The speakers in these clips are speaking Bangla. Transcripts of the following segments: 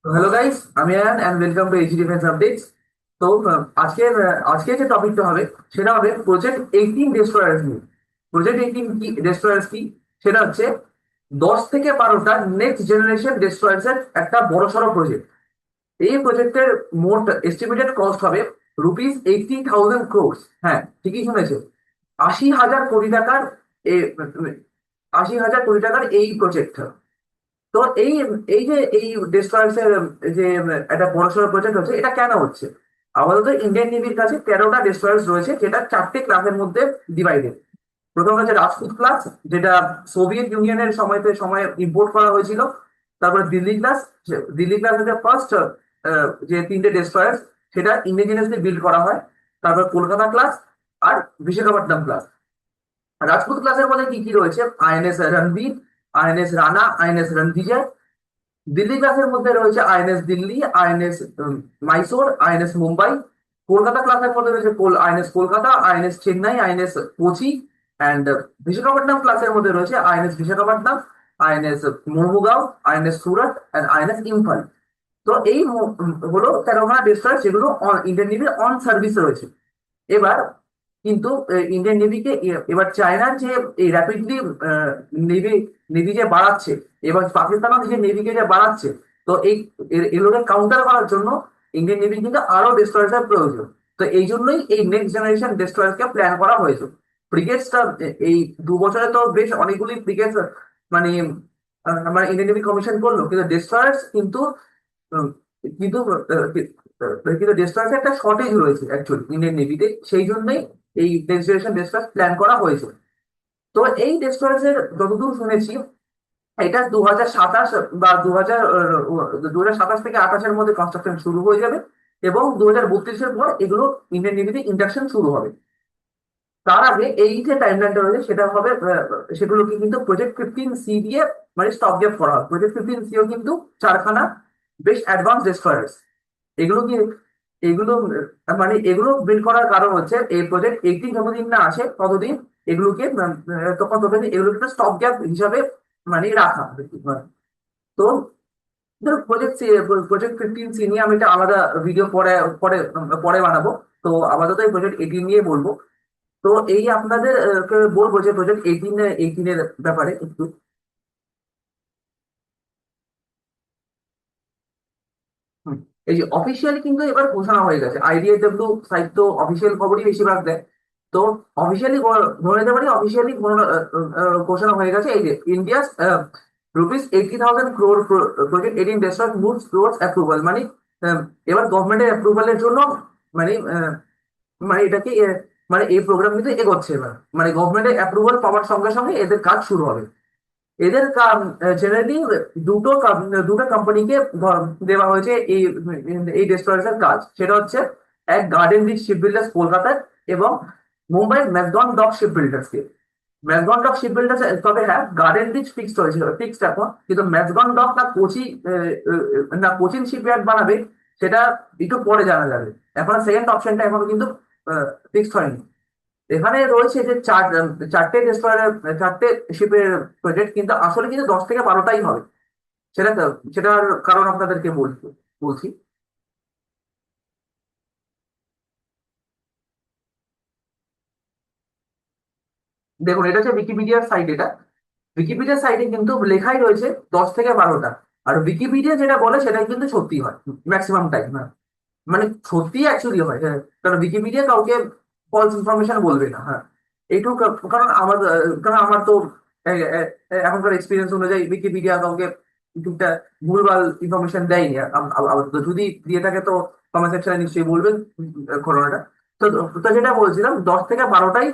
হ্যালো গাইস, আমি Ayaan and welcome to H defence updates. তো আজকে যে টপিকটা হবে সেটা হবে প্রজেক্ট 18 ডেস্ট্রয়ার্স নিয়ে। প্রজেক্ট 18 কি ডেস্ট্রয়ার্স কি? সেটা হচ্ছে 10 থেকে 12টা নেক্সট জেনারেশন ডেস্ট্রয়ার্স এর একটা বড়সড় প্রজেক্ট। এই প্রজেক্টের মোট এস্টিমেটেড কস্ট হবে ₹80,000 crores। হ্যাঁ, ঠিকই শুনেছে। 80,000 কোটি টাকার এ- 80,000 কোটি টাকার এই প্রজেক্ট। তো এই যে এই ডেস্ট্রয়ার্স এর যে একটা বড়সড় প্রজেক্ট হচ্ছে, এটা কেন হচ্ছে? আপাতত ইন্ডিয়ান নেভির কাছে 13টা ডেস্ট্রয়ার্স রয়েছে, যেটা 4টে ক্লাসের মধ্যে ডিভাইডেড। প্রথম হচ্ছে রাজপুত ক্লাস, যেটা সোভিয়েত ইউনিয়নের সময় ইম্পোর্ট করা হয়েছিল। তারপরে দিল্লি ক্লাস। দিল্লি ক্লাস হচ্ছে ফার্স্ট যে 3টে ডেস্ট্রয়ার্স, সেটা ইন্ডিজিনাসলি বিল্ড করা হয়। তারপর কলকাতা ক্লাস আর বিশাখাপট্টনম ক্লাস। রাজপুত ক্লাসের মধ্যে কি কি রয়েছে? INS Ranvir, INS Rana, INS Ranvijay. Delhi ক্লাসের মধ্যে রয়েছে INS Delhi, INS Mysore, INS Mumbai. Kolkata ক্লাসের মধ্যে রয়েছে INS Kolkata, INS Chennai, INS Kochi. And Visakhapatnam ক্লাসের মধ্যে রয়েছে INS Visakhapatnam, INS Mormugao, INS Surat and INS Imphal. তো এই হলো 13খানা ডেস্ট্রয়ার যেগুলো ইন্ডিয়ান নেভির অন সার্ভিস রয়েছে। এবার কিন্তু ইন্ডিয়ান নেভিকে এবার চায়নার যে এই র্যাপিডলি নেভি নেভি যে বাড়াচ্ছে, এবং পাকিস্তানও যে নেভিকে যে বাড়াচ্ছে, তো এগুলোকে কাউন্টার করার জন্য ইন্ডিয়ান নেভি কিন্তু আরো ডেস্ট্রয়ার্সের প্রয়োজন। তো এই জন্যই এই নেক্সট জেনারেশন ডেস্ট্রয়ারকে প্ল্যান করা হয়েছে। ফ্রিগেটসটা এই 2 বছরে তো বেশ অনেকগুলি ফ্রিগেটস মানে মানে ইন্ডিয়ান নেভি কমিশন করলো, কিন্তু ডেস্ট্রয়ার্স কিন্তু উম, কিন্তু কিন্তু ডেস্ট্রয়ার্স একটা শর্টেজ রয়েছে অ্যাকচুয়ালি ইন্ডিয়ান নেভিতে, সেই জন্যই এই নেক্সট জেনারেশন ডেস্ট্রয়ার প্ল্যান করা হয়েছে। তো এই ডেস্ট্রয়ার্স এর যতদূর শুনেছি, এটা 2027 বা 2027 থেকে 28-এর মধ্যে কনস্ট্রাকশন শুরু হয়ে যাবে, এবং 2032-এর পর এগুলো ইন্ডিয়ান নেভিতে ইন্ডাকশন শুরু হবে। তার আগে এই যে টাইমলাইনটা রয়েছে সেটা হবে সেগুলোকে কিন্তু প্রজেক্ট 15C দিয়ে মানে স্টপ গ্যাপ করা হয়। প্রজেক্ট 15Cও কিন্তু 4খানা বেশ অ্যাডভান্স ডেস্ট্রয়ার্স। এগুলো কি এগুলো মানে এগুলো বিল্ড করার কারণ হচ্ছে এই প্রজেক্ট 18 যতদিন না আসে ততদিন এগুলোকে ততদিন এগুলোকে স্টপ গ্যাপ হিসাবে মানে রাখা হবে। তো প্রজেক্ট প্রজেক্ট 15C নিয়ে আমি একটা আলাদা ভিডিও পরে পরে পরে বানাবো। তো আপাতত এই প্রজেক্ট 18 নিয়ে বলবো। তো এই আপনাদের কে বলবো যে প্রজেক্ট 18 এর ব্যাপারে একটু। হুম, এই যে অফিসিয়ালি কিন্তু এবার ঘোষণা হয়ে গেছে, আইডিএফডব্লিউ সাইট তো অফিসিয়াল খবরই বেশিরভাগ দেয়। তো অফিসিয়ালি ধরে নিতে পারি অফিসিয়ালি ঘোষণা হয়ে গেছে, এই যে India ₹80,000 crore project 18 destroy moves towards approval. মানে এবার গভর্নমেন্টের অ্যাপ্রুভালের জন্য মানে মানে এটাকে মানে এই প্রোগ্রাম কিন্তু এগোচ্ছে। এবার মানে গভর্নমেন্টের অ্যাপ্রুভাল পাওয়ার সঙ্গে সঙ্গে এদের কাজ শুরু হবে। এদের জেনারেলি দুটো কোম্পানিকে দেওয়া হয়েছে এই এই ডেস্ট্রয়ার্স এর কাজ। সেটা হচ্ছে এক গার্ডেন রিচ শিপ বিল্ডার্স কলকাতায়, এবং মুম্বাইয়ের ম্যাকডন ডক শিপ বিল্ডার্স কে। ম্যাকডন ডক শিপ বিল্ডার্স, তবে হ্যাঁ গার্ডেন রিচ ফিক্সড হয়েছে, ফিক্সড এখন। কিন্তু ম্যাকডন ডক না না কোচিন শিপইয়ার্ড বানাবে, সেটা একটু পরে জানা যাবে। এখন সেকেন্ড অপশনটা এখনো কিন্তু ফিক্সড হয়নি। এখানে রয়েছে যে চারটে রেস্টুরেন্টের, চারটে শিপের প্রজেক্ট, কিন্তু আসলে কিন্তু 10 থেকে 12টাই হবে। সেটা সেটার কারণ আপনাদেরকে বলছি। দেখুন, এটা হচ্ছে উইকিপিডিয়ার সাইট। এটা উইকিপিডিয়ার সাইটে কিন্তু লেখাই রয়েছে 10 থেকে 12টা। আর উইকিপিডিয়া যেটা বলে সেটাই কিন্তু সত্যি হয় ম্যাক্সিমাম টাইম। হ্যাঁ, মানে সত্যি অ্যাকচুয়ালি হয়। হ্যাঁ, কারণ উইকিপিডিয়া কাউকে ফলস ইনফরমেশন বলবে না। হ্যাঁ, এইটুকু কারণ আমার তো এখনকার এক্সপিরিয়েন্স অনুযায়ী উইকিপিডিয়া কাউকে টুকটা ভুলভাল ইনফরমেশন দেয়নি। তো যদি দিয়ে থাকে তো কমেন্ট সেকশনে নিশ্চয়ই বলবেন ঘটনাটা। তো তো যেটা বলছিলাম, 10 থেকে 12টাই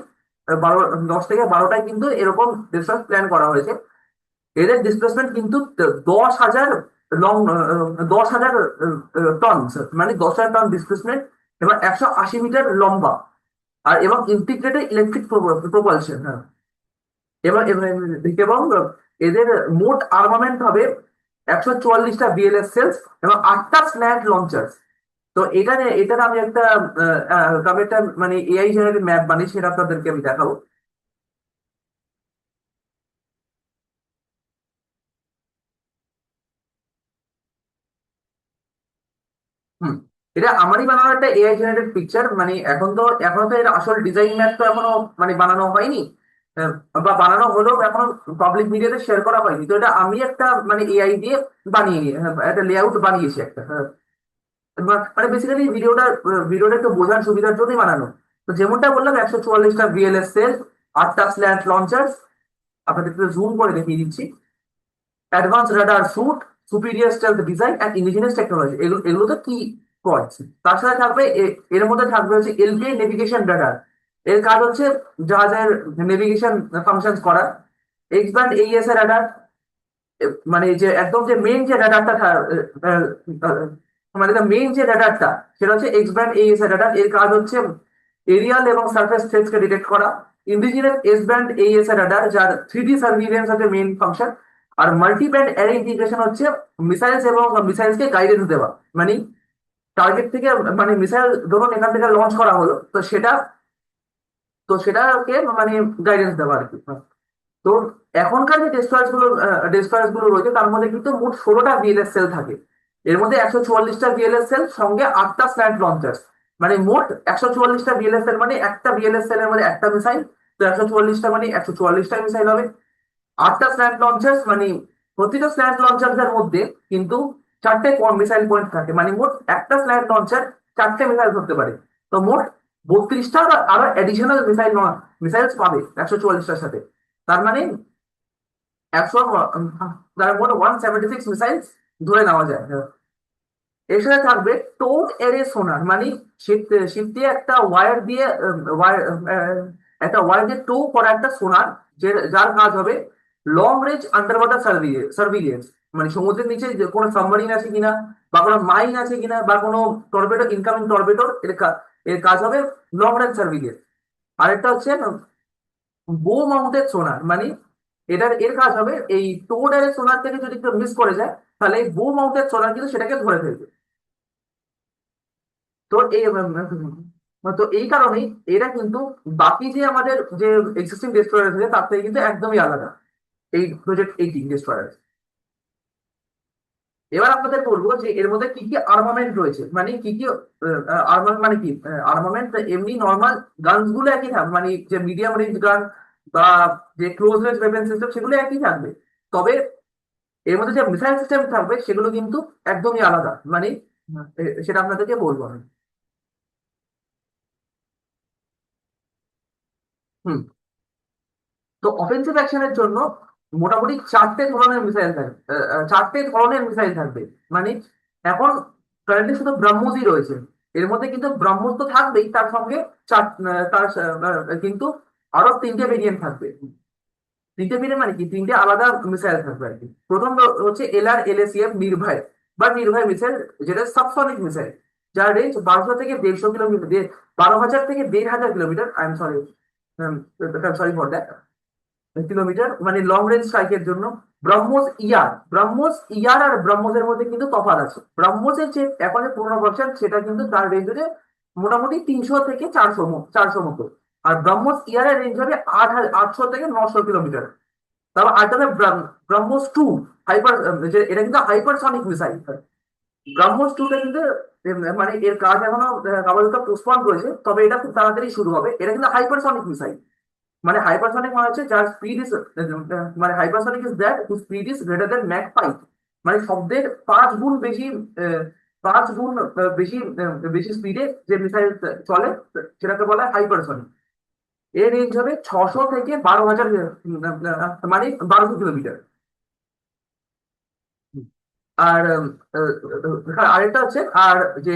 10 থেকে 12টায় কিন্তু এরকম রিসার্চ প্ল্যান করা হয়েছে। এদের ডিসপ্লেসমেন্ট কিন্তু 10,000 লং 10,000 টন, মানে 10,000 টন ডিসপ্লেসমেন্ট। এবার 180 মিটার লম্বা, আর এবং ইন্টিগ্রেটেড ইলেকট্রিক প্রপালশন। হ্যাঁ, এবং এদের মোট আর্মামেন্ট হবে 144টা বিএলএস সেলস এবং 8টা স্ল্যান্ট লঞ্চার্স। তো এটার আমি একটা মানে এআই জেনারেটেড ম্যাপ বানিয়ে সেটা আপনাদেরকে আমি দেখাবো। হুম, এটা আমারই বানানো একটা এআই জেনারেটেড পিকচার। মানে এখনো তো এর আসল ডিজাইন ম্যাপ তো এখনো মানে বানানো হয়নি। আহ, বা বানানো হলেও এখনো পাবলিক মিডিয়াতে শেয়ার করা হয়নি। তো এটা আমি একটা মানে এআই দিয়ে বানিয়ে একটা লেআউট বানিয়েছি একটা। মানে বেসিক্যালি ভিডিওটা একটু বোঝার সুবিধার জন্যই বানানো। তো যেমনটা বললাম, 144টা ভিএলএস সেল, 8টা স্ল্যান্ট লঞ্চার, আপনাদের একটু জুম করে দেখিয়ে দিচ্ছি। Advance radar suite, superior stealth design and indigenous technology, এগুলোতে কি পয়েন্টস। তার সাথে থাকবে এর মধ্যে থাকবে হচ্ছে এলপিআই নেভিগেশন রাডার। এর কাজ হচ্ছে জাহাজের নেভিগেশন ফাংশন করা। এক্সব্যান্ড এইএস এর রাডার, মানে যে একদম যে মেইন যে রাডারটা, মানে মেইন যে রাডারটা, সেটা হচ্ছে এক্সব্যান্ড এইএস এর রাডার। এর কাজ হচ্ছে এরিয়াল এবং সারফেস থ্রেটস কে ডিটেক্ট করা। ইন্ডিজিনাস এস ব্যান্ড এইএস এর রাডার, যার 3D সার্ভিলেন্স হচ্ছে মেইন ফাংশন। আর মাল্টি ব্যান্ড অ্যারে ইন্টিগ্রেশন হচ্ছে মিসাইলস এবং মিসাইলস কে গাইডেন্স দেওয়া। মানে টার্গেট থেকে, মানে মিসাইল ধরুন এখান থেকে লঞ্চ করা হলো, তো সেটাকে মানে গাইডেন্স দেওয়া আর কি। তো এখনকার যে ডেস্ট্রয়ার্স গুলো রয়েছে, তার মধ্যে কিন্তু মোট 16টা ভিএলএস সেল থাকে। এর মধ্যে 144টা ভিএলএস সেল সঙ্গে 8টা স্ল্যান্ট লঞ্চার্স। মানে মোট 144টা ভিএলএস সেল, মানে একটা ভিএলএস সেলের মধ্যে একটা মিসাইল। তো 144টা মানে 144টা মিসাইল হবে। 8টা স্ল্যান্ট লঞ্চার্স, মানে প্রতিটা স্ল্যান্ট লঞ্চার্সের মধ্যে কিন্তু 4টে মিসাইল পয়েন্ট থাকে। মানে মোট একটা স্ল্যান্ট লঞ্চার 4টে মিসাইল ধরতে পারে। তো মোট 32টা আরো এডিশনাল মিসাইলস পাবে 144টার সাথে। তার মানে 100, তার মোট 176 মিসাইলস ধরে নেওয়া যায়। এর সাথে থাকবে টোড এরে সোনার। মানে শিপ দিয়ে একটা ওয়্যার দিয়ে একটা ওয়্যার দিয়ে টো করা একটা সোনার, যার কাজ হবে long range under water surveillance. মানে সমুদ্রের নিচে যে কোনো সাবমারিন আছে কিনা, বা কোনো মাইন আছে কিনা, বা কোনো টর্পেডো, ইনকামিং টর্পেডোর এর কাজ হবে লং রেঞ্জ সার্ভিলিয়েন্স। আরেকটা হচ্ছে বো মাউন্টেড সোনার। মানে এর কাজ হবে এই টোড এর সোনার থেকে যদি কেউ মিস করে যায়, তাহলে এই বো মাউন্টেড সোনার কিন্তু সেটাকে ধরে ফেলবে। তো এই কারণেই এরা কিন্তু বাকি যে আমাদের যে এক্সিস্টিং ডেস্ট্রয়ার আছে তার থেকে কিন্তু একদমই আলাদা, এই প্রজেক্ট 18 ডেস্ট্রয়ার। এবার আপনাদের বলবো যে এর মধ্যে কি কি আর্মামেন্ট রয়েছে। মানে কি কি আর্মামেন্ট, মানে কি আর্মামেন্ট। এমনি নর্মাল গানস গুলো একই থাকবে, মানে যে মিডিয়াম রেঞ্জ গান বা যে ক্লোজ রেঞ্জ ওয়েপন সিস্টেম, সেগুলো একই থাকবে। তবে এর মধ্যে যে মিসাইল সিস্টেম থাকবে সেগুলো কিন্তু একদমই আলাদা। মানে সেটা আপনাদেরকে বলবো আমি। হুম। তো অফেন্সিভ অ্যাকশনের জন্য মোটামুটি 4টে ধরনের মিসাইল থাকবে। মানে এখন কারেন্টলি শুধু ব্রহ্মোসই রয়েছে। এর মধ্যে কিন্তু ব্রহ্মোস তো থাকবেই, তার সঙ্গে কিন্তু আরো 3টে ভেরিয়েন্ট থাকবে। 3টে ভেরিয়েন্ট মানে কি, 3টে আলাদা মিসাইল থাকবে আর কি। প্রথম হচ্ছে LR-LACM নির্ভয় বা নির্ভয় মিসাইল, যেটা সাবসনিক মিসাইল, যার রেঞ্জ 1200 থেকে 150 কিলোমিটার, 12,000 থেকে 1,500 kilometre. I am sorry, sorry for that, kilometre, মানে লং রেঞ্জ স্ট্রাইকের জন্য। ব্রহ্মোস ইয়ার আর ব্রহ্মোসের মধ্যে কিন্তু তফাৎ আছে। ব্রহ্মোসের যে এখন যে 15%, সেটা কিন্তু তার রেঞ্জ হচ্ছে মোটামুটি 300 থেকে 400 মতো। আর ব্রহ্মোস ইয়ারের রেঞ্জ হবে 800 থেকে 900 কিলোমিটার। তারপর আরেকটা হবে ব্রহ্মোস 2 হাইপার, যে এটা কিন্তু হাইপারসনিক মিসাইল। ব্রহ্মোস 2টা কিন্তু মানে এর কাজ এখনো আপাতত পোস্টপন করেছে, তবে এটা খুব তাড়াতাড়ি শুরু হবে। এটা কিন্তু হাইপারসনিক মিসাইল। মানে হাইপারসনিক মানে হচ্ছে যার স্পিড ইজ, মানে hypersonic is that who speed is greater than Mac 5। মানে শব্দের 5 গুণ বেশি, 5 গুণ বেশি স্পিডে যে মিসাইল চলে, সেটাকে বলা হয় হাইপারসনিক। এর রেঞ্জ হবে 600 থেকে 12,000, মানে 1200 কিলোমিটার। আর আরেকটা হচ্ছে, আর যে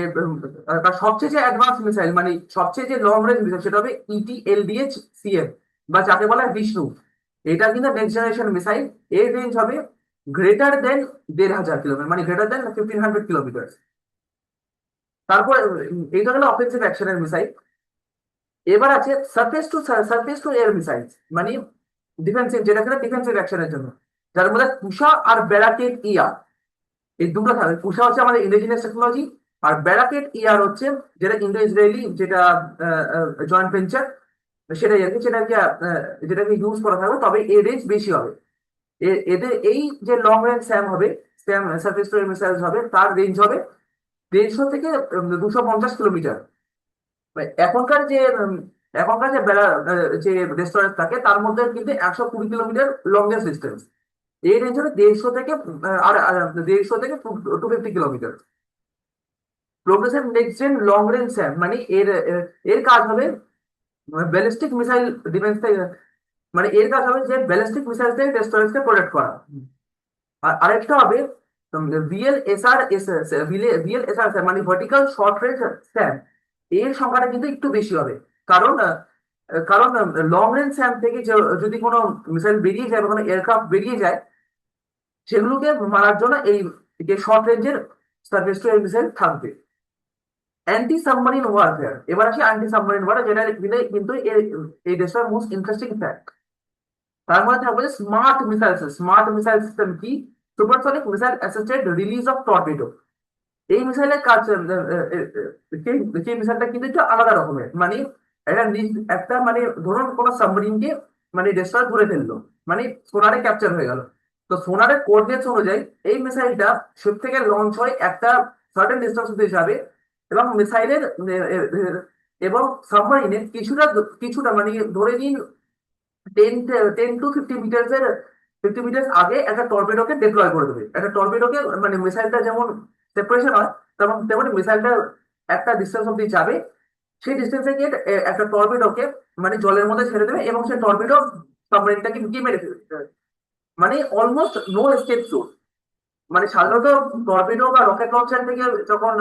তার সবচেয়ে যে অ্যাডভান্স মিসাইল, মানে সবচেয়ে যে লং রেঞ্জ মিসাইল, সেটা হবে ETLDH-CM, বা যাকে বলা হয় বিষ্ণু। এটা কিন্তু নেক্সট জেনারেশন মিসাইল। এর রেঞ্জ হবে গ্রেটার দেন 1,500 কিলোমিটার, মানে গ্রেটার দেন 1,500 কিলোমিটার। তারপর এইটা হলো অফেন্সিভ অ্যাকশনের মিসাইল। এবার আছে সারফেস টু এয়ার মিসাইল, মানে ডিফেন্সিভ, যেটা কিনা ডিফেন্সিভ অ্যাকশনের জন্য, যার মধ্যে কুশা আর ব্যারাকেট ইয়া, এই দুটো থাকবে। পুষা হচ্ছে আমাদের ইন্ডিজিনাস টেকনোলজি, আর ব্যারাকেট হচ্ছে যেটা ইন্ডো ইসরায়েলি, যেটা জয়েন্ট ভেঞ্চার, সেটাই আর কি, যেটাকে ইউজ করা থাকবে। তবে এর রেঞ্জ বেশি হবে। এদের এই যে লং রেঞ্জ স্যাম হবে, Sam surface two air missile হবে, তার রেঞ্জ হবে 150 থেকে 250 কিলোমিটার। এখনকার যে এখনকার যে যে রেস্টুরেন্ট থাকে তার মধ্যে কিন্তু 120 কিলোমিটার লংগেস্ট ডিস্টেন্স। এই রেঞ্জ হলো 150 থেকে 250 kilometre. Progressive next gen long range SAM মানে এর এর কাজ হবে ব্যালিস্টিক মিসাইল ডিফেন্স থেকে, মানে এর কাজ হবে যে ব্যালিস্টিক মিসাইল থেকে রেস্টুরেন্টকে প্রোটেক্ট করা। আর আরেকটা হবে ভিএলএসআর মানে ভার্টিক্যাল শর্ট রেঞ্জ স্যাম। এর সংখ্যাটা কিন্তু একটু বেশি হবে, কারণ কারণ লং রেঞ্জ স্যাম থেকে যদি কোনো মিসাইল বেরিয়ে যায় বা কোনো এয়ারক্রাফট বেরিয়ে যায়, সেগুলোকে মারার জন্য এই যে শর্ট রেঞ্জের সার্ফেস টু এয়ার মিসাইল থাকবে। অ্যান্টি সাবমারিন ওয়ারফেয়ার, এবার আসি অ্যান্টি সাবমারিন ওয়ার, যেটা কিন্তু এই দেশের মোস্ট ইন্টারেস্টিং ফ্যাক্ট। তার মধ্যে থাকবে স্মার্ট মিসাইল সিস্টেম কি? Supersonic missile assisted release of torpedo. এই মিসাইলের কাজ সেই মিসাইলটা কিন্তু একটু আলাদা রকমের, মানে একটা মানে ধরুন কোনো সাবমেরিনকে মানে ডেস্ট্রয় করে ফেললো, মানে সোনারে ক্যাপচার হয়ে গেল। তো সোনারের কোঅর্ডিনেটস অনুযায়ী এই মিসাইলটা শিপ থেকে লঞ্চ হয় একটা সার্টেন ডিস্টেন্স অব্দি যাবে, এবং মিসাইলের এবং সাবমারিনের কিছুটা কিছুটা মানে ধরে নিন 10 to 50 মিটার্স আগে একটা টর্পেডোকে ডিপ্লয় করে দেবে। একটা টর্পেডোকে মানে মিসাইলটা যেমন সেপারেশন হয়, তেমন তেমনি মিসাইলটা একটা ডিস্টেন্স অব্দি যাবে, সেই ডিস্টেন্সে গিয়ে একটা টর্পেডোকে মানে জলের মধ্যে ছেড়ে দেবে, এবং সেই টর্পেডো সাবমেরিনটাকে গিয়ে মেরে ফেলবে। মানে অলমোস্ট নো এস্কেপ সুট। মানে সাধারণত টর্পেডো বা রকেট লঞ্চার থেকে যখন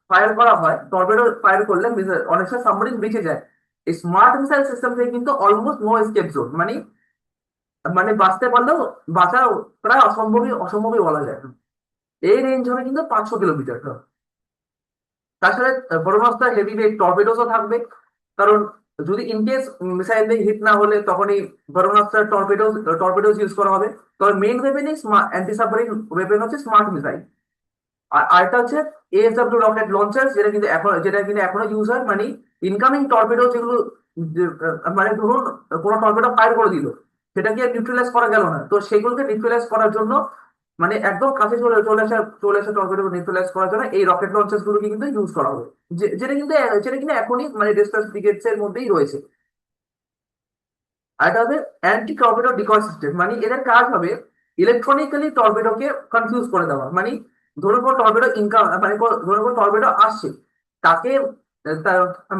ফায়ার করা হয়, টর্পেডো ফায়ার করলে অনেক সময় সাবমেরিন বেঁচে যায়। এই স্মার্ট মিসাইল সিস্টেম থেকে কিন্তু অলমোস্ট নো এস্কেপ জোন, মানে মানে বাঁচতে পারলেও বাঁচা প্রায় অসম্ভবই অসম্ভবই বলা যায়। এই রেঞ্জ হবে কিন্তু 500 কিলোমিটার। তাছাড়া ব্রহ্মাস্ত্র হেভি ওয়েট টর্পেডোসও থাকবে, কারণ যদি ইনকেস মিসাইল দিয়ে হিট না হলে তখনই ব্রহ্মাস্ত্র টর্পেডোস ইউজ করা হবে। তবে মেইন ওয়েপেনই অ্যান্টি সাবমেরিন ওয়েপেন হচ্ছে স্মার্ট মিসাইল। আর আরেকটা হচ্ছে এএসডব্লিউ রকেট লঞ্চার, যেটা কিন্তু এখনো ইউজ হয়, মানে ইনকামিং টর্পেডো যেগুলো মানে ধরুন কোনো টর্পেডো ফায়ার করে দিল, সেটাকে নিউট্রালাইজ করা গেল না, তো সেগুলোকে নিউট্রালাইজ করার জন্য মানে একদম কাছে চলে আসা টর্পেডো নিউট্রালাইজ করার জন্য এই রকেট লঞ্চার গুলোকে কিন্তু ইউজ করা হবে। যেটা কিন্তু এখনই মানে ডিস্ট্রাস ব্রিগেডস এর মধ্যেই রয়েছে। আর এটা হবে অ্যান্টি টর্পেডো ডিকয় সিস্টেম, মানে এদের কাজ হবে ইলেকট্রনিক্যালি টর্পেডোকে কনফিউজ করে দেওয়া। মানে ধরুন কোনো টর্পেডো ধরুন কোনো টর্পেডো আসছে, তাকে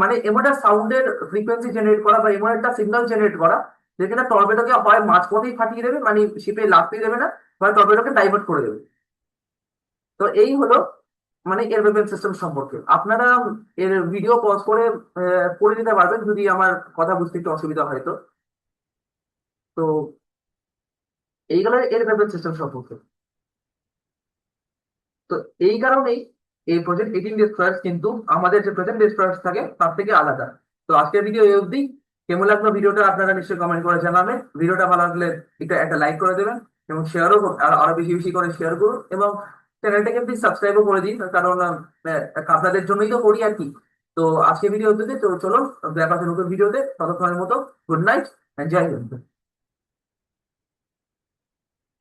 মানে এমন একটা সাউন্ডের ফ্রিকোয়েন্সি জেনারেট করা বা এমন একটা সিগন্যাল জেনারেট করা, যেখানে টর্পেডোকে হয় মাঝপথেই ফাটিয়ে দেবে, মানে শিপে লাগতেই দেবে না, হয় টর্পেডোকে ডাইভার্ট করে দেবে। তো এই হলো মানে এর ওয়েপেন সিস্টেম সম্পর্কে। আপনারা এর ভিডিও পজ করে পড়ে নিতে পারবেন যদি আমার কথা বুঝতে একটু অসুবিধা হয় তো। তো এইগুলো এর ওয়েপেন সিস্টেম সম্পর্কে। তো এই কারণেই এই প্রজেক্ট 18 ডেস্ট্রয়ার্স কিন্তু আমাদের যে প্রেজেন্ট ডেস্ট্রয়ার্স থাকে তার থেকে আলাদা। তো আজকের ভিডিও এই অবধি। কেমন লাগলো ভিডিওটা আপনারা নিশ্চয়ই কমেন্ট করে জানাবেন। ভিডিওটা ভালো লাগলে একটা লাইক করে দেবেন, এবং শেয়ারও আর আরো বেশি বেশি করে শেয়ার করুন, এবং চ্যানেলটাকে প্লিজ সাবস্ক্রাইবও করে দিন, কারণ আপনাদের জন্যই তো করি আর কি। তো আজকে ভিডিও অবধি, তো চলো দেখা হচ্ছে নতুন ভিডিওতে, ততক্ষণের মতো গুড নাইট, জয় হিন্দ।